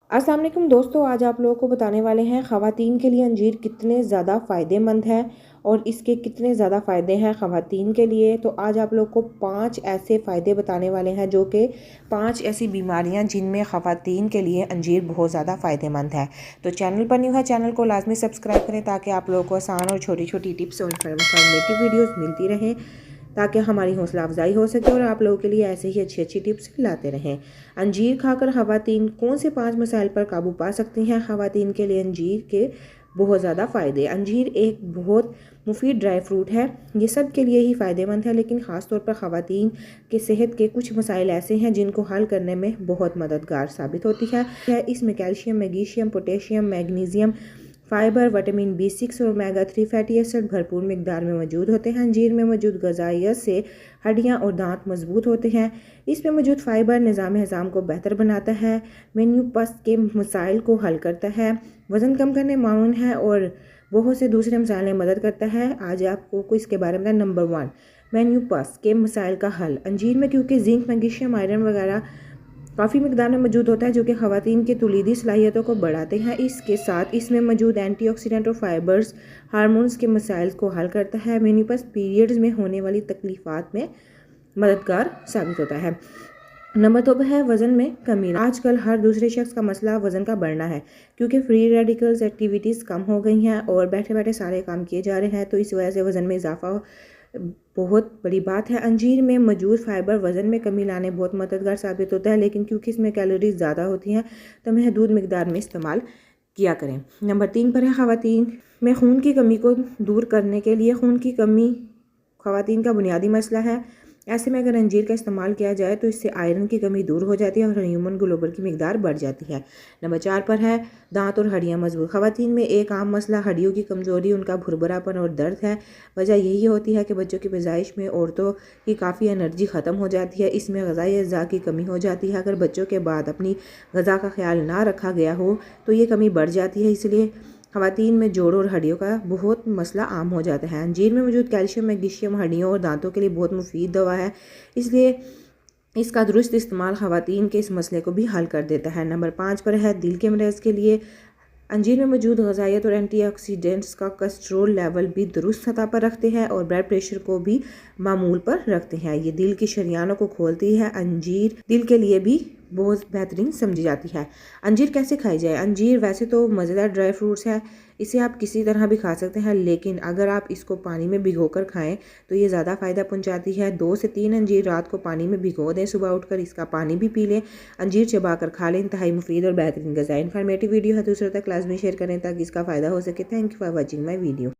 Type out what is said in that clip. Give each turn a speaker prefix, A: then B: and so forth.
A: अस्सलाम वालेकुम दोस्तों, आज आप लोगों को बताने वाले हैं ख़वातीन के लिए अंजीर कितने ज़्यादा फ़ायदेमंद है और इसके कितने ज़्यादा फ़ायदे हैं ख़वातीन के लिए। तो आज आप लोग को 5 ऐसे फ़ायदे बताने वाले हैं, जो कि 5 ऐसी बीमारियां जिनमें ख़वातीन के लिए अंजीर बहुत ज़्यादा फ़ायदेमंद है। तो चैनल पर न्यू है, चैनल को लाजमी सब्सक्राइब करें ताकि आप लोगों को आसान और छोटी छोटी टिप्स और इन्फॉर्मेटिव वीडियोज़ मिलती रहें, ताकि हमारी हौसला अफजाई हो सके और आप लोगों के लिए ऐसे ही अच्छी अच्छी टिप्स लाते रहें। अंजीर खाकर ख़वातीन कौन से 5 मसाइल पर काबू पा सकती हैं। ख़वातीन के लिए अंजीर के बहुत ज़्यादा फ़ायदे। अंजीर एक बहुत मुफीद ड्राई फ्रूट है, ये सब के लिए ही फ़ायदेमंद है, लेकिन ख़ास तौर पर ख़वातीन के सेहत के कुछ मसाइल ऐसे हैं जिनको हल करने में बहुत मददगार साबित होती है। इसमें calcium, magnesium, potassium, magnesium, fibre, vitamin B6 और ओमेगा 3 फैटी एसिड भरपूर मिकदार में मौजूद होते हैं। अंजीर में मौजूद ग़िज़ाइयत से हड्डियाँ और दांत मजबूत होते हैं। इसमें मौजूद फाइबर निज़ाम हज़म को बेहतर बनाता है, मेन्यूपस के मसाइल को हल करता है, वज़न कम करने माउन है और बहुत से दूसरे मसाइल में मदद करता है। आज आपको इसके बारे में नंबर 1, मेन्यूपस के मसाइल का हल। अंजीर में क्योंकि जिंक, मैग्नीशियम, आयरन वगैरह काफ़ी मिकदार में मौजूद होता है, जो कि ख़वातीन की तुलीदी सलाहियतों को बढ़ाते हैं। इसके साथ इसमें मौजूद एंटीऑक्सीडेंट और फाइबर्स हार्मोन्स के मसाइल को हल करता है। मेनोपॉज पीरियड्स में होने वाली तकलीफ़ात में मददगार साबित होता है। नंबर 2 है वज़न में कमी। आजकल हर दूसरे शख्स का मसला वज़न का बढ़ना है, क्योंकि फ्री रेडिकल्स एक्टिविटीज़ कम हो गई हैं और बैठे बैठे सारे काम किए जा रहे हैं, तो इस वजह से वज़न में इजाफा बहुत बड़ी बात है। अंजीर में मौजूद फाइबर वज़न में कमी लाने बहुत मददगार साबित होता है, लेकिन क्योंकि इसमें कैलोरीज ज़्यादा होती हैं तो महदूद मिकदार में इस्तेमाल किया करें। नंबर 3 पर है ख़वातीन में खून की कमी को दूर करने के लिए। खून की कमी ख़वातीन का बुनियादी मसला है। ऐसे में अगर अंजीर का इस्तेमाल किया जाए तो इससे आयरन की कमी दूर हो जाती है और ह्यूमन ग्लोबुलिन की मिकदार बढ़ जाती है। नंबर 4 पर है दांत और हड्डियां मजबूत। ख़वातीन में एक आम मसला हड्डियों की कमज़ोरी, उनका भुरभुरापन और दर्द है। वजह यही होती है कि बच्चों की पैदाइश में औरतों की काफ़ी एनर्जी ख़त्म हो जाती है। इसमें ग़िज़ाई अज़्ज़ा की कमी हो जाती है। अगर बच्चों के बाद अपनी ग़िज़ा का ख्याल ना रखा गया हो तो ये कमी बढ़ जाती है। इसलिए ख़वातीन में जोड़ों और हड्डियों का बहुत मसला आम हो जाता है। अंजीर में मौजूद कैल्शियम, मैग्नीशियम हड्डियों और दांतों के लिए बहुत मुफीद दवा है, इसलिए इसका दुरुस्त इस्तेमाल ख़वातीन के इस मसले को भी हल कर देता है। नंबर 5 पर है दिल के मरीज़ के लिए। अंजीर में मौजूद ग़िज़ाइयत और एंटीऑक्सीडेंट्स का कोलेस्ट्रॉल लेवल भी दुरुस्त सतह पर रखते हैं और ब्लड प्रेशर को भी मामूल पर रखते हैं। ये दिल की शरियानों को खोलती है। अंजीर दिल के लिए भी बहुत बेहतरीन समझी जाती है। अंजीर कैसे खाई जाए? अंजीर वैसे तो मज़ेदार ड्राई फ्रूट्स है, इसे आप किसी तरह भी खा सकते हैं, लेकिन अगर आप इसको पानी में भिगोकर खाएं तो ये ज़्यादा फ़ायदा पहुंचाती है। 2 से 3 अंजीर रात को पानी में भिगो दें, सुबह उठकर इसका पानी भी पी लें। अंजीर चबाकर खा लें। इंतहाई मुफीद और बेहतरीन ग़िज़ा। इन्फॉर्मेटिव वीडियो है, दूसरों तक लाजमी शेयर करें ताकि इसका फ़ायदा हो सके। Thank you for watching my video.